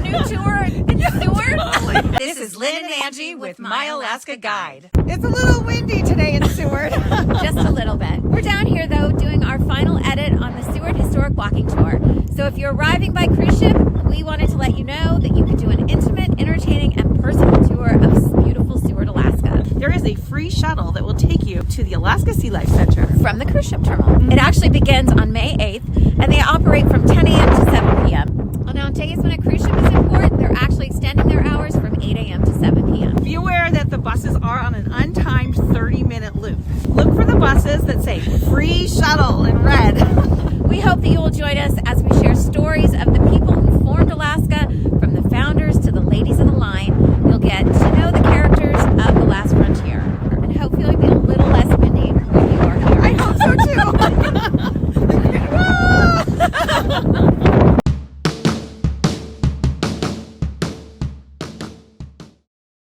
new tour in Seward. This is Lynn and Angie with My Alaska Guide. It's a little windy today in Seward. Just a little bit. We're down here, though, doing our final edit on the Seward Historic Walking Tour. So if you're arriving by cruise ship, we wanted to let you know that you can do an intimate, entertaining, and personal tour of beautiful Seward, Alaska. There is a free shuttle that will take you to the Alaska Sealife Center From the cruise ship terminal. It actually begins on May 8th, and they operate from 10 a.m. to 7 p.m. Well, now, on days when a cruise ship is in port, they're actually extending their hours from 8 a.m. to 7 p.m. Be aware that the buses are on an untimed 30-minute loop. Look for the buses that say free shuttle in red. We hope that you will join us as